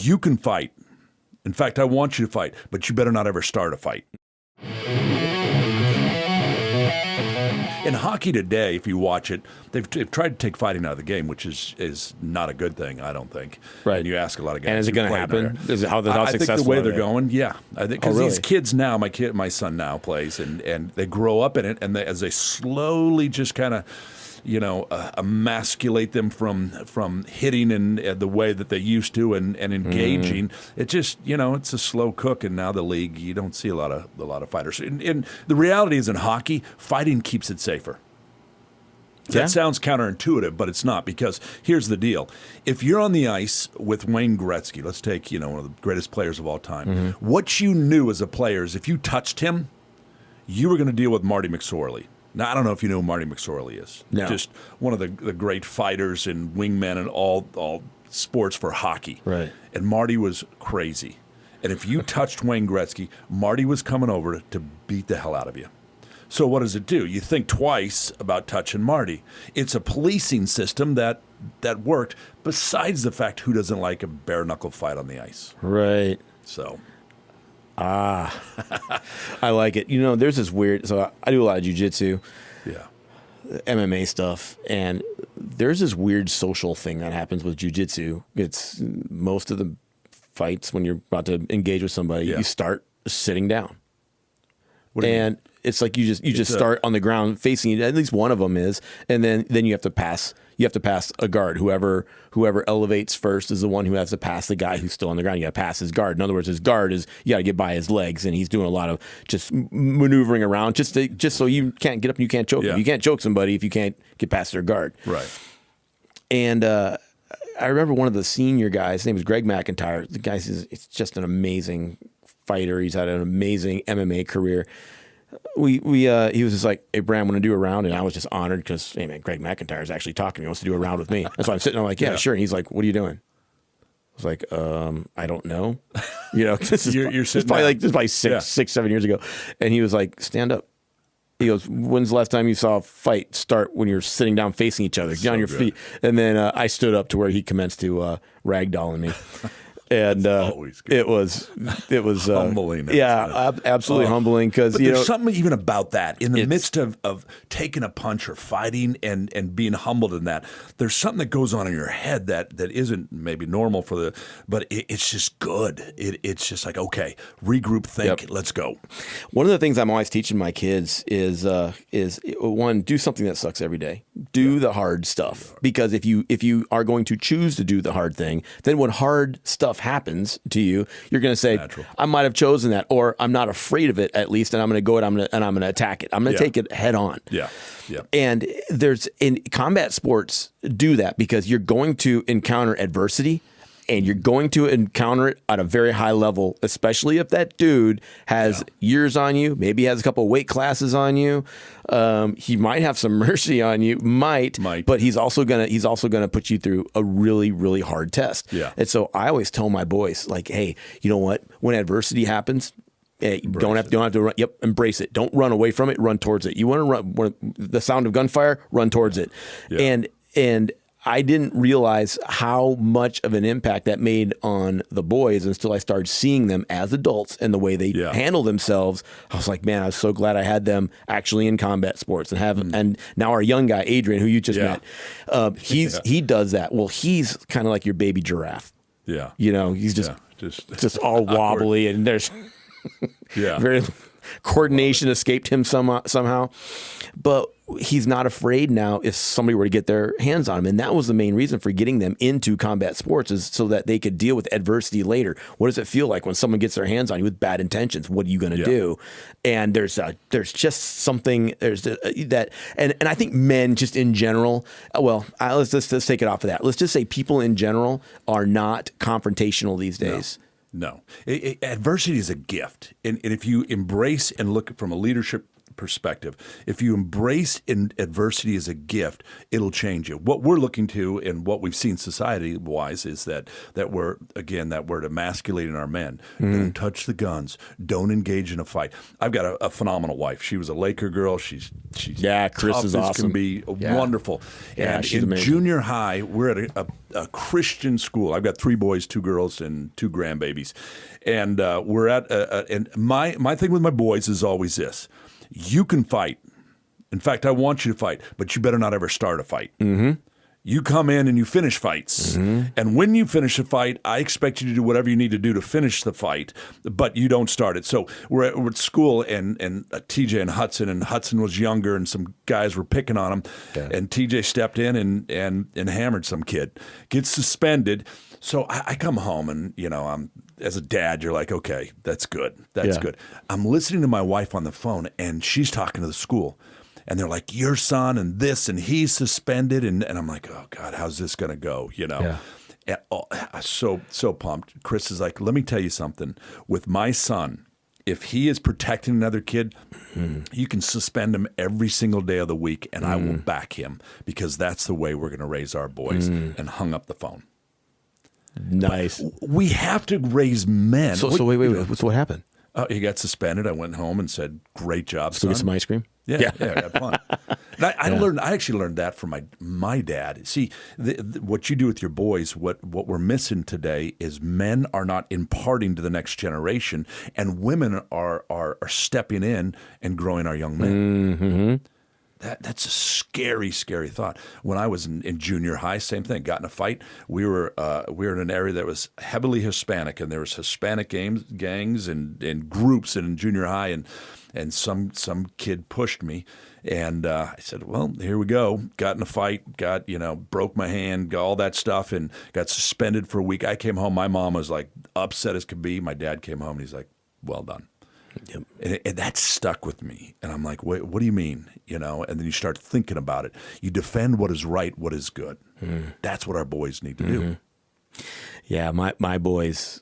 You can fight. In fact, I want you to fight, but you better not ever start a fight. In hockey today, if you watch it, they've tried to take fighting out of the game, which is not a good thing, I don't think. Right. And you ask a lot of guys. And is it going to happen? Is it how I successful think the way are they're they? going, yeah. I think because really? these kids now, my son now plays, and they grow up in it, and as they slowly just kind of, emasculate them from hitting in the way that they used to and engaging. It just, it's a slow cook, and now the league, you don't see a lot of fighters. And the reality is in hockey, fighting keeps it safer. That sounds counterintuitive, but it's not, because here's the deal. If you're on the ice with Wayne Gretzky, let's take, one of the greatest players of all time, what you knew as a player is if you touched him, you were going to deal with Marty McSorley. Now, I don't know if you know who Marty McSorley is. No. Just one of the great fighters and wingmen in all sports for hockey. Right. And Marty was crazy. And if you touched Wayne Gretzky, Marty was coming over to beat the hell out of you. So what does it do? You think twice about touching Marty. It's a policing system that worked, besides the fact who doesn't like a bare-knuckle fight on the ice. Right. So... I like it. There's this weird, so I do a lot of jiu-jitsu, MMA stuff, and there's this weird social thing that happens with jiu-jitsu. It's most of the fights when you're about to engage with somebody, you start sitting down. What do you mean? It's like you just start on the ground facing it. At least one of them is, and then you have to pass. You have to pass a guard. Whoever elevates first is the one who has to pass the guy who's still on the ground. You got to pass his guard. In other words, his guard is, you got to get by his legs, and he's doing a lot of just maneuvering around just so you can't get up and you can't choke him. You can't choke somebody if you can't get past their guard. Right. And I remember one of the senior guys. His name was Greg McIntyre. The guy's it's just an amazing fighter. He's had an amazing MMA career. He was just like, "Hey, Bram, want to do a round?" And I was just honored because, hey man, Greg McIntyre is actually talking to me. He wants to do a round with me. And so I'm sitting there like, yeah, sure. And he's like, "What are you doing?" I was like, I don't know. This is you're this is probably 6-7 years ago. And he was like, "Stand up." He goes, "When's the last time you saw a fight start when you're sitting down facing each other? Get on your feet." And then I stood up to where he commenced to ragdolling me. And it was humbling. Absolutely humbling, because there's something even about that in the midst of taking a punch or fighting and being humbled in that. There's something that goes on in your head that isn't maybe normal but it's just good. It's just like, okay, regroup, think, let's go. One of the things I'm always teaching my kids is one, do something that sucks every day. Do the hard stuff, because if you are going to choose to do the hard thing, then when hard stuff happens to you, you're going to say, I might have chosen that, or I'm not afraid of it, at least, and I'm going to go and I'm going to attack it. I'm going to take it head on. Yeah. And in combat sports, do that, because you're going to encounter adversity, and you're going to encounter it at a very high level, especially if that dude has years on you, maybe has a couple of weight classes on you. He might have some mercy on you, but he's also gonna put you through a really, really hard test. Yeah. And so I always tell my boys, like, hey, you know what? When adversity happens, you don't have to run. Yep, embrace it. Don't run away from it. Run towards it. You want to run the sound of gunfire? Run towards it. Yeah. And I didn't realize how much of an impact that made on the boys until I started seeing them as adults and the way they handle themselves. I was like, man, I was so glad I had them actually in combat sports and now our young guy, Adrian, who you just met, he does that. Well, he's kind of like your baby giraffe. Yeah. He's just all wobbly, and there's very coordination escaped him somehow. But he's not afraid now if somebody were to get their hands on him. And that was the main reason for getting them into combat sports, is so that they could deal with adversity later. What does it feel like when someone gets their hands on you with bad intentions? What are you going to do? And there's just something that, and I think men just in general, let's take it off of that. Let's just say people in general are not confrontational these days. No. Adversity is a gift. And if you embrace and look from a leadership perspective. If you embrace adversity as a gift, it'll change you. What we're looking to and what we've seen society-wise is that we're emasculating our men. Don't touch the guns. Don't engage in a fight. I've got a phenomenal wife. She was a Laker girl. She's Chris is awesome. Can be wonderful. Yeah, and she's in amazing. junior high, we're at a Christian school. I've got 3 boys, 2 girls, and 2 grandbabies. And we're at and my thing with my boys is always this: you can fight. In fact, I want you to fight, but you better not ever start a fight. Mm-hmm. You come in and you finish fights. Mm-hmm. And when you finish a fight, I expect you to do whatever you need to do to finish the fight, but you don't start it. So we're at school, and TJ and Hudson was younger, and some guys were picking on him. Yeah. And TJ stepped in and hammered some kid. Gets suspended. So I come home, and, as a dad, you're like, okay, that's good. That's good. I'm listening to my wife on the phone, and she's talking to the school. And they're like, your son and this, and he's suspended. And I'm like, oh, God, how's this going to go? Yeah. And, so pumped. Chris is like, let me tell you something. With my son, if he is protecting another kid, you can suspend him every single day of the week, and I will back him, because that's the way we're going to raise our boys. And hung up the phone. Nice. But we have to raise men. So wait. So what happened? He got suspended. I went home and said, great job, son. Go get some ice cream? Yeah, had fun. And I actually learned that from my dad. See, what you do with your boys, what we're missing today is men are not imparting to the next generation, and women are stepping in and growing our young men. Mm-hmm. That's a scary, scary thought. When I was in junior high, same thing. Got in a fight. We were in an area that was heavily Hispanic, and there was Hispanic gangs and groups in junior high, and some kid pushed me, and I said, well, here we go. Got in a fight. Broke my hand. Got all that stuff, and got suspended for a week. I came home. My mom was like upset as could be. My dad came home, and he's like, well done. Yep. And that stuck with me. And I'm like, wait, what do you mean? And then you start thinking about it. You defend what is right, what is good. That's what our boys need to do. Yeah, my boys,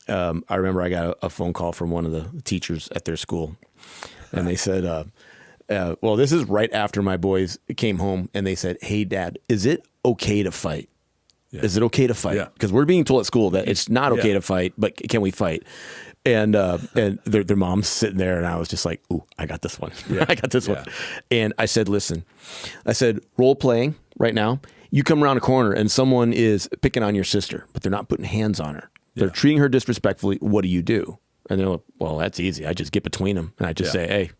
I remember I got a phone call from one of the teachers at their school. And they said, well, this is right after my boys came home. And they said, hey, Dad, is it okay to fight? Yeah. Is it okay to fight? Because we're being told at school that it's not okay to fight, but can we fight? And their mom's sitting there, and I was just like, ooh, I got this one. I got this one. And I said, listen, role playing right now. You come around a corner and someone is picking on your sister, but they're not putting hands on her. They're treating her disrespectfully. What do you do? And they're like, well, that's easy. I just get between them, and I just say, hey,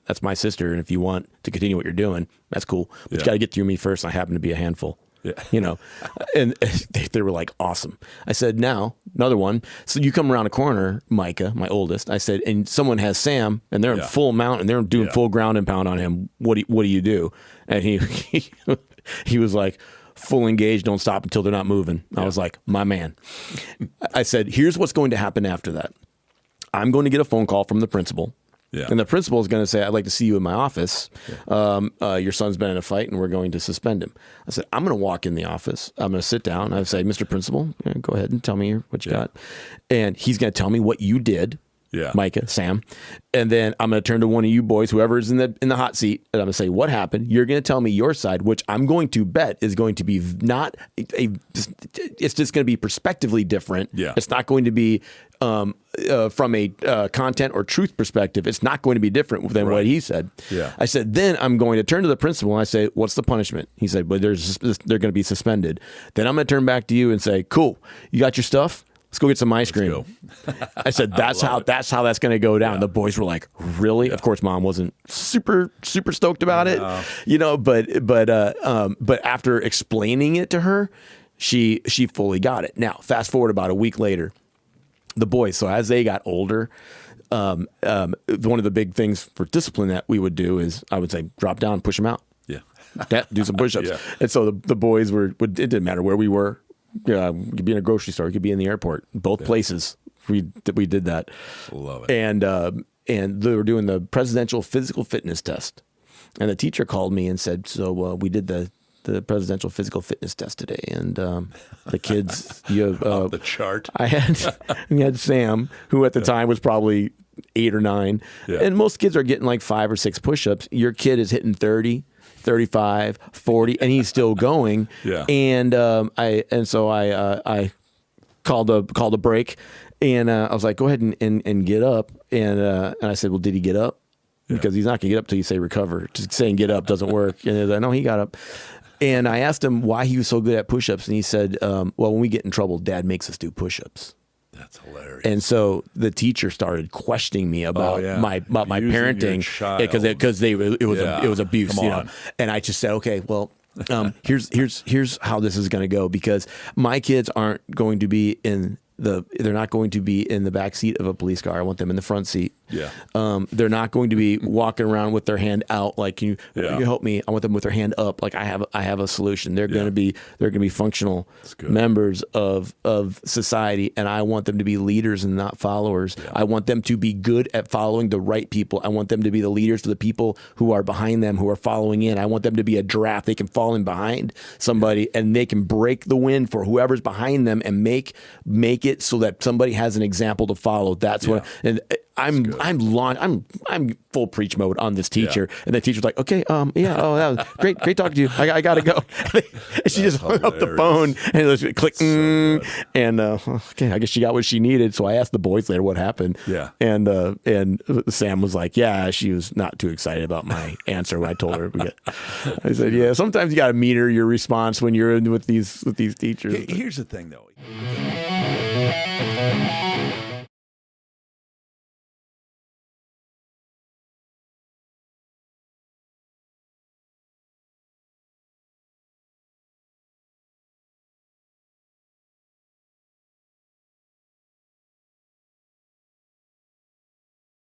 that's my sister, and if you want to continue what you're doing, that's cool. But you got to get through me first. I happen to be a handful. Yeah. And they were like, awesome. I said, now, another one. So you come around a corner, Micah, my oldest, I said, and someone has Sam, and they're in full mount, and they're doing full ground and pound on him. What do you do? And he was like, full engaged, don't stop until they're not moving. I was like, my man. I said, here's what's going to happen after that. I'm going to get a phone call from the principal. Yeah. And the principal is going to say, I'd like to see you in my office. Your son's been in a fight, and we're going to suspend him. I said, I'm going to walk in the office. I'm going to sit down. I say, Mr. Principal, go ahead and tell me what you got. And he's going to tell me what you did, Micah, Sam. And then I'm going to turn to one of you boys, whoever's in the hot seat, and I'm going to say, what happened? You're going to tell me your side, which I'm going to bet is going to be it's just going to be prospectively different. Yeah. It's not going to be from a content or truth perspective, it's not going to be different than what he said. Yeah. I said, then I'm going to turn to the principal and I say, what's the punishment? He said, well, they're going to be suspended. Then I'm going to turn back to you and say, cool, you got your stuff? Let's go get some ice cream. I said, that's how that's going to go down. Yeah. The boys were like, really? Yeah. Of course, Mom wasn't super stoked about it, but after explaining it to her, she fully got it. Now, fast forward about a week later, the boys, so as they got older, one of the big things for discipline that we would do is I would say, drop down, push them out. Yeah. Do some push-ups. Yeah. And so the boys it didn't matter where we were. You could be in a grocery store, you could be in the airport, both places. We did that. Love it. And they were doing the presidential physical fitness test. And the teacher called me and said, so we did the presidential physical fitness test today, and the kids, off the chart. We had Sam, who at the time was probably 8 or 9. Yeah. And most kids are getting like 5 or 6 push-ups. Your kid is hitting 30, 35, 40, and he's still going. Yeah. And so I called a break, and I was like, go ahead and get up. And I said, well, did he get up? Because he's not going to get up till you say recover. Just saying get up doesn't work. And he's like, no, he got up. And I asked him why he was so good at push-ups, and he said, well, when we get in trouble, Dad makes us do push-ups. That's hilarious. And so the teacher started questioning me about my parenting because it was abuse. Come on. And I just said, okay, well, here's how this is going to go, because my kids aren't going to be they're not going to be in the back seat of a police car. I want them in the front seat. Yeah. They're not going to be walking around with their hand out like, can you help me? I want them with their hand up like I have a solution. They're going to be functional members of society, and I want them to be leaders and not followers. Yeah. I want them to be good at following the right people. I want them to be the leaders to the people who are behind them, who are following in. I want them to be a giraffe. They can fall in behind somebody and they can break the wind for whoever's behind them and make it so that somebody has an example to follow. That's what. And I'm full preach mode on this teacher, and the teacher's like, okay, that was great talking to you. I gotta go. And she just hung up the phone and it was click, and okay, I guess she got what she needed. So I asked the boys later what happened. Yeah, and Sam was like, yeah, she was not too excited about my answer when I told her. I said, yeah, sometimes you got to meter your response when you're in with these teachers. Here's the thing, though.